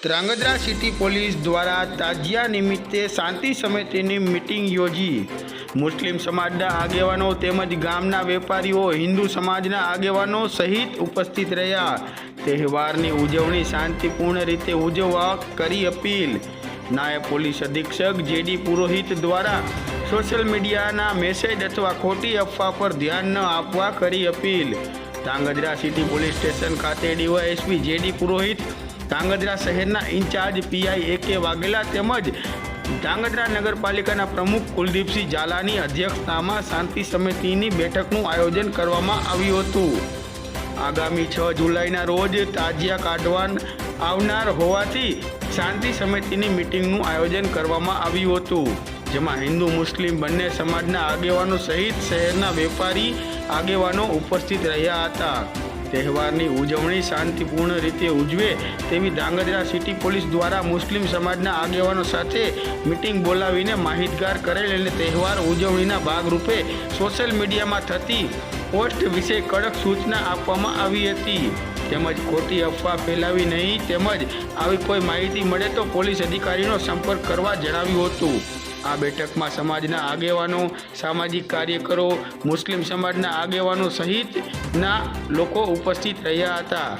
Dhrangadhra city police દ્વારા તાજિયા નિમિત્તે શાંતિ સમિતિની મિટિંગ યોજી। મુસ્લિમ સમાજના આગેવાનો તેમજ ગામના વેપારીઓ, હિન્દુ સમાજના આગેવાનો સહિત ઉપસ્થિત રહ્યા। તહેવારની ઉજવણી શાંતિપૂર્ણ રીતે ઉજવવા કરી અપીલ। નાયબ પોલીસ અધિક્ષક જેડી પુરોહિત દ્વારા સોશિયલ મીડિયાના મેસેજ અથવા ખોટી અફવા પર ધ્યાન ન આપવા કરી appeal. Dhrangadhra city police station ખાતે ડીવાયએસપી જેડી પુરોહિત, ધ્રાંગધ્રા શહેરના ઇન્ચાર્જ પીઆઈ એ.કે. વાઘેલા તેમજ ધ્રાંગધ્રા નગરપાલિકાના પ્રમુખ કુલદીપસિંહ ઝાલાની અધ્યક્ષતામાં શાંતિ સમિતિની બેઠકનું આયોજન કરવામાં આવ્યું હતું। આગામી 6 જુલાઈના રોજ તાજિયા કાઢવા આવનાર હોવાથી શાંતિ સમિતિની મિટિંગનું આયોજન કરવામાં આવ્યું હતું, જેમાં હિન્દુ મુસ્લિમ બંને સમાજના આગેવાનો સહિત શહેરના વેપારી આગેવાનો ઉપસ્થિત રહ્યા હતા। તહેવારની ઉજવણી શાંતિપૂર્ણ રીતે ઉજવે તેવી ધ્રાંગધ્રા સિટી પોલીસ દ્વારા મુસ્લિમ સમાજના આગેવાનો સાથે મિટિંગ બોલાવીને માહિતગાર કરેલ અને તહેવાર ઉજવણીના ભાગરૂપે સોશિયલ મીડિયામાં થતી પોસ્ટ વિશે કડક સૂચના આપવામાં આવી હતી, તેમજ ખોટી અફવા ફેલાવી નહીં, તેમજ આવી કોઈ માહિતી મળે તો પોલીસ અધિકારીનો સંપર્ક કરવા જણાવ્યું હતું। આ બેઠકમાં સમાજના આગેવાનો, સામાજિક કાર્યકરો, મુસ્લિમ સમાજના આગેવાનો સહિતના લોકો ઉપસ્થિત રહ્યા હતા।